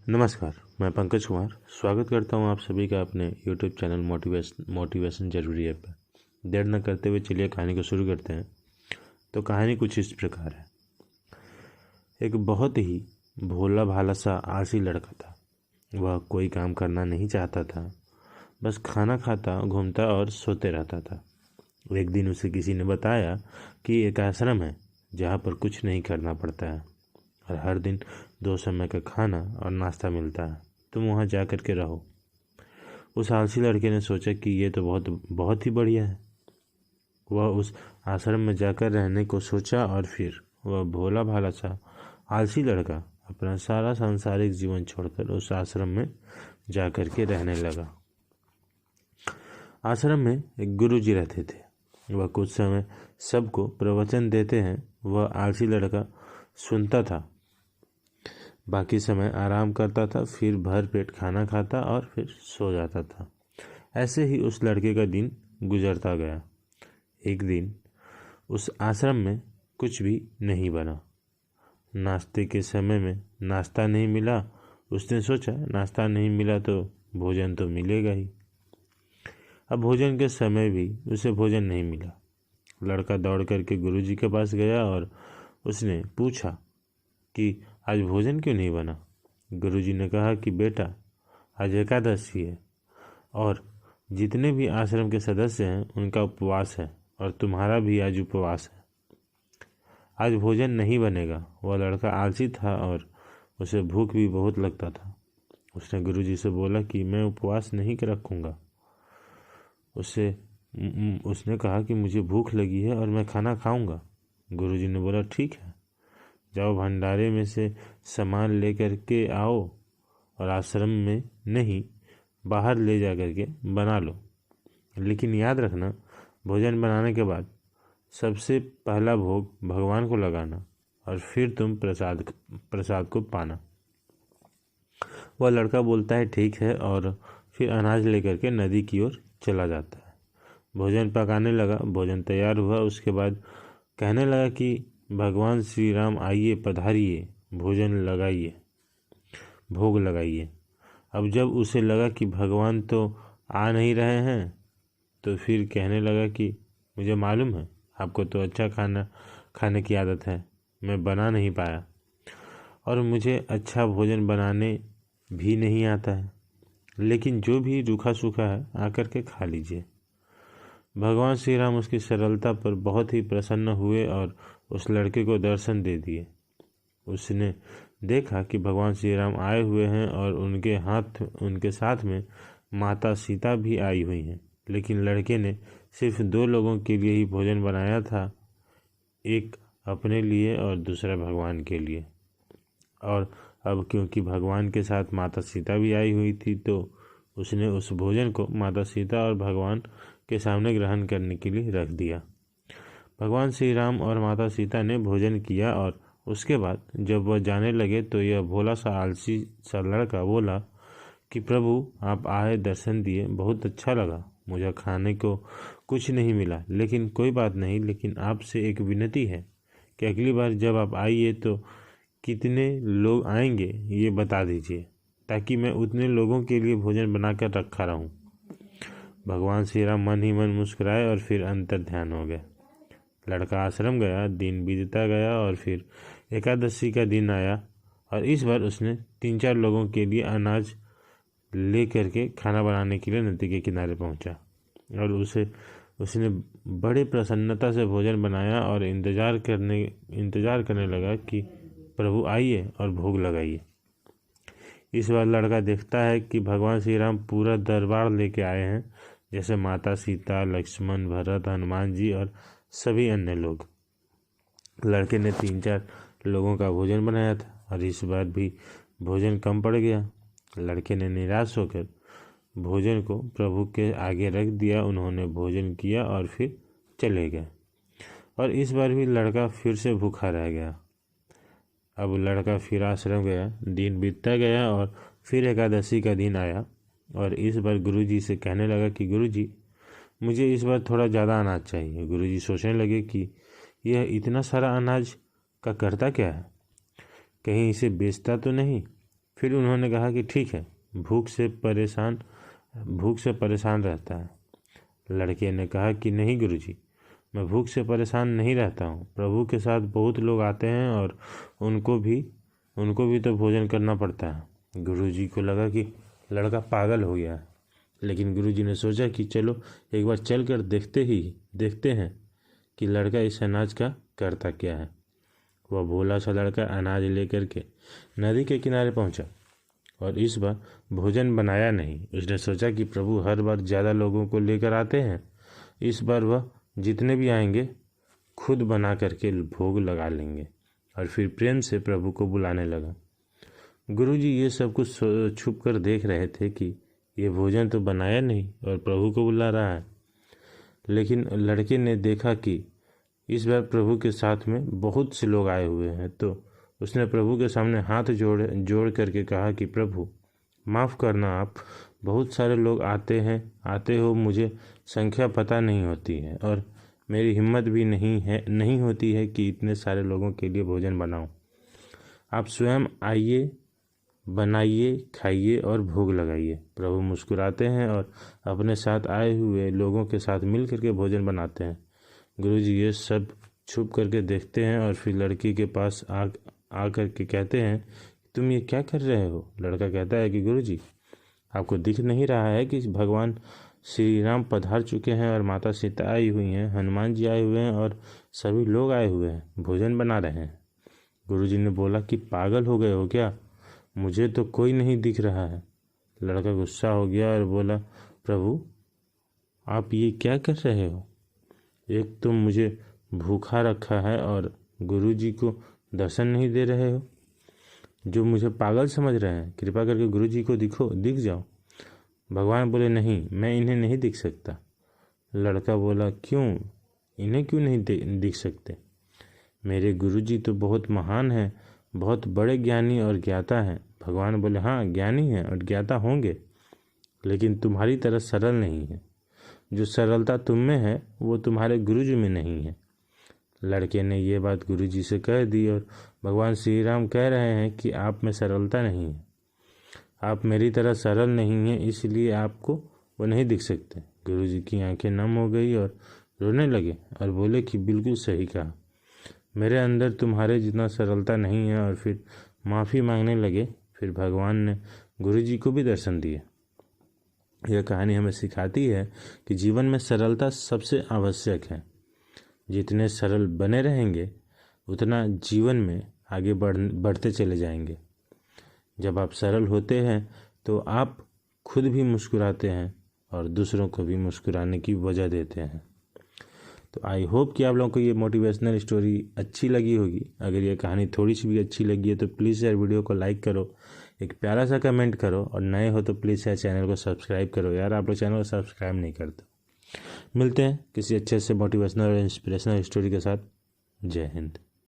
नमस्कार, मैं पंकज कुमार स्वागत करता हूं आप सभी का अपने यूट्यूब चैनल मोटिवेशन जरूरी है पर। देर न करते हुए चलिए कहानी को शुरू करते हैं। तो कहानी कुछ इस प्रकार है। एक बहुत ही भोला भाला सा आलसी लड़का था। वह कोई काम करना नहीं चाहता था, बस खाना खाता, घूमता और सोते रहता था। एक दिन उसे किसी ने बताया कि एक आश्रम है जहाँ पर कुछ नहीं करना पड़ता है और हर दिन 2 समय का खाना और नाश्ता मिलता है। तुम वहाँ जा कर के रहो। उस आलसी लड़के ने सोचा कि ये तो बहुत बहुत ही बढ़िया है। वह उस आश्रम में जाकर रहने को सोचा और फिर वह भोला भाला सा आलसी लड़का अपना सारा सांसारिक जीवन छोड़कर उस आश्रम में जा कर के रहने लगा। आश्रम में एक गुरुजी रहते थे। वह कुछ समय सबको प्रवचन देते हैं। वह आलसी लड़का सुनता था, बाकी समय आराम करता था, फिर भर पेट खाना खाता और फिर सो जाता था। ऐसे ही उस लड़के का दिन गुजरता गया। एक दिन उस आश्रम में कुछ भी नहीं बना। नाश्ते के समय में नाश्ता नहीं मिला। उसने सोचा नाश्ता नहीं मिला तो भोजन तो मिलेगा ही। अब भोजन के समय भी उसे भोजन नहीं मिला। लड़का दौड़ करके गुरुजी के पास गया और उसने पूछा कि आज भोजन क्यों नहीं बना। गुरुजी ने कहा कि बेटा, आज एकादशी है और जितने भी आश्रम के सदस्य हैं उनका उपवास है और तुम्हारा भी आज उपवास है। आज भोजन नहीं बनेगा। वह लड़का आलसी था और उसे भूख भी बहुत लगता था। उसने गुरुजी से बोला कि मैं उपवास नहीं रखूँगा। उसने कहा कि मुझे भूख लगी है और मैं खाना खाऊंगा। गुरुजी ने बोला ठीक है, जाओ भंडारे में से सामान ले कर के आओ और आश्रम में नहीं, बाहर ले जा कर के बना लो। लेकिन याद रखना, भोजन बनाने के बाद सबसे पहला भोग भगवान को लगाना और फिर तुम प्रसाद को पाना। वह लड़का बोलता है ठीक है और फिर अनाज लेकर के नदी की ओर चला जाता है। भोजन पकाने लगा। भोजन तैयार हुआ। उसके बाद कहने लगा कि भगवान श्री राम आइए, पधारिए, भोजन लगाइए, भोग लगाइए। अब जब उसे लगा कि भगवान तो आ नहीं रहे हैं तो फिर कहने लगा कि मुझे मालूम है आपको तो अच्छा खाना खाने की आदत है, मैं बना नहीं पाया और मुझे अच्छा भोजन बनाने भी नहीं आता है, लेकिन जो भी रूखा सूखा है आकर के खा लीजिए। भगवान श्री राम उसकी सरलता पर बहुत ही प्रसन्न हुए और उस लड़के को दर्शन दे दिए। उसने देखा कि भगवान श्री राम आए हुए हैं और उनके साथ में माता सीता भी आई हुई हैं। लेकिन लड़के ने सिर्फ 2 लोगों के लिए ही भोजन बनाया था, एक अपने लिए और दूसरा भगवान के लिए। और अब क्योंकि भगवान के साथ माता सीता भी आई हुई थी तो उसने उस भोजन को माता सीता और भगवान के सामने ग्रहण करने के लिए रख दिया। भगवान श्री राम और माता सीता ने भोजन किया और उसके बाद जब वह जाने लगे तो यह भोला सा आलसी सा लड़का बोला कि प्रभु, आप आए, दर्शन दिए, बहुत अच्छा लगा। मुझे खाने को कुछ नहीं मिला, लेकिन कोई बात नहीं। लेकिन आपसे एक विनती है कि अगली बार जब आप आइए तो कितने लोग आएंगे ये बता दीजिए, ताकि मैं उतने लोगों के लिए भोजन बनाकर रखा रहूं। भगवान श्री राम मन ही मन मुस्कुराए और फिर अंतर ध्यान हो गए। लड़का आश्रम गया। दिन बीतता गया और फिर एकादशी का दिन आया और इस बार उसने 3-4 लोगों के लिए अनाज ले करके खाना बनाने के लिए नदी के किनारे पहुंचा और उसने बड़े प्रसन्नता से भोजन बनाया और इंतजार करने लगा कि प्रभु आइए और भोग लगाइए। इस बार लड़का देखता है कि भगवान श्री राम पूरा दरबार लेके आए हैं, जैसे माता सीता, लक्ष्मण, भरत, हनुमान जी और सभी अन्य लोग। लड़के ने 3-4 लोगों का भोजन बनाया था और इस बार भी भोजन कम पड़ गया। लड़के ने निराश होकर भोजन को प्रभु के आगे रख दिया। उन्होंने भोजन किया और फिर चले गए और इस बार भी लड़का फिर से भूखा रह गया। अब लड़का फिर आश्रम गया। दिन बीतता गया और फिर एकादशी का दिन आया और इस बार गुरुजी से कहने लगा कि गुरुजी, मुझे इस बार थोड़ा ज़्यादा अनाज चाहिए। गुरुजी सोचने लगे कि यह इतना सारा अनाज का करता क्या है, कहीं इसे बेचता तो नहीं। फिर उन्होंने कहा कि ठीक है, भूख से परेशान रहता है। लड़के ने कहा कि नहीं गुरुजी, मैं भूख से परेशान नहीं रहता हूँ। प्रभु के साथ बहुत लोग आते हैं और उनको भी तो भोजन करना पड़ता है। गुरुजी को लगा कि लड़का पागल हो गया है, लेकिन गुरुजी ने सोचा कि चलो एक बार चल कर देखते हैं कि लड़का इस अनाज का करता क्या है। वह भोला सा लड़का अनाज लेकर के नदी के किनारे पहुंचा और इस बार भोजन बनाया नहीं। उसने सोचा कि प्रभु हर बार ज़्यादा लोगों को लेकर आते हैं, इस बार वह जितने भी आएंगे खुद बना करके भोग लगा लेंगे। और फिर प्रेम से प्रभु को बुलाने लगा। गुरुजी ये सब कुछ छुप कर देख रहे थे कि ये भोजन तो बनाया नहीं और प्रभु को बुला रहा है। लेकिन लड़के ने देखा कि इस बार प्रभु के साथ में बहुत से लोग आए हुए हैं, तो उसने प्रभु के सामने हाथ जोड़ करके कहा कि प्रभु माफ़ करना, आप बहुत सारे लोग आते हो, मुझे संख्या पता नहीं होती है और मेरी हिम्मत भी नहीं होती है कि इतने सारे लोगों के लिए भोजन बनाऊं। आप स्वयं आइए, बनाइए, खाइए और भोग लगाइए। प्रभु मुस्कुराते हैं और अपने साथ आए हुए लोगों के साथ मिल करके भोजन बनाते हैं। गुरुजी ये सब छुप करके देखते हैं और फिर लड़की के पास आ करके कहते हैं, तुम ये क्या कर रहे हो? लड़का कहता है कि गुरुजी, आपको दिख नहीं रहा है कि भगवान श्री राम पधार चुके हैं और माता सीता आई हुई हैं, हनुमान जी आए हुए हैं और सभी लोग आए हुए हैं, भोजन बना रहे हैं। गुरुजी ने बोला कि पागल हो गए हो क्या? मुझे तो कोई नहीं दिख रहा है। लड़का गुस्सा हो गया और बोला, प्रभु आप ये क्या कर रहे हो? एक तो मुझे भूखा रखा है और गुरुजी को दर्शन नहीं दे रहे हो, जो मुझे पागल समझ रहे हैं। कृपा करके गुरुजी को दिख जाओ। भगवान बोले, नहीं, मैं इन्हें नहीं दिख सकता। लड़का बोला, क्यों? इन्हें क्यों नहीं दिख सकते? मेरे गुरुजी तो बहुत महान हैं, बहुत बड़े ज्ञानी और ज्ञाता हैं। भगवान बोले, हाँ, ज्ञानी हैं और ज्ञाता होंगे, लेकिन तुम्हारी तरह सरल नहीं है। जो सरलता तुम में है वो तुम्हारे गुरुजी में नहीं है। लड़के ने ये बात गुरुजी से कह दी और भगवान श्री राम कह रहे हैं कि आप में सरलता नहीं है, आप मेरी तरह सरल नहीं हैं, इसलिए आपको वो नहीं दिख सकते। गुरुजी की आंखें नम हो गई और रोने लगे और बोले कि बिल्कुल सही कहा, मेरे अंदर तुम्हारे जितना सरलता नहीं है। और फिर माफ़ी मांगने लगे। फिर भगवान ने गुरुजी को भी दर्शन दिए। यह कहानी हमें सिखाती है कि जीवन में सरलता सबसे आवश्यक है। जितने सरल बने रहेंगे उतना जीवन में आगे बढ़ते चले जाएंगे। जब आप सरल होते हैं तो आप खुद भी मुस्कुराते हैं और दूसरों को भी मुस्कुराने की वजह देते हैं। तो आई होप कि आप लोगों को ये मोटिवेशनल स्टोरी अच्छी लगी होगी। अगर ये कहानी थोड़ी सी भी अच्छी लगी है तो प्लीज़ यार वीडियो को लाइक करो, एक प्यारा सा कमेंट करो और नए हो तो प्लीज़ यार चैनल को सब्सक्राइब करो। यार आप लोग चैनल को सब्सक्राइब नहीं करते। मिलते हैं किसी अच्छे से मोटिवेशनल और इंस्पिरेशनल स्टोरी के साथ। जय हिंद।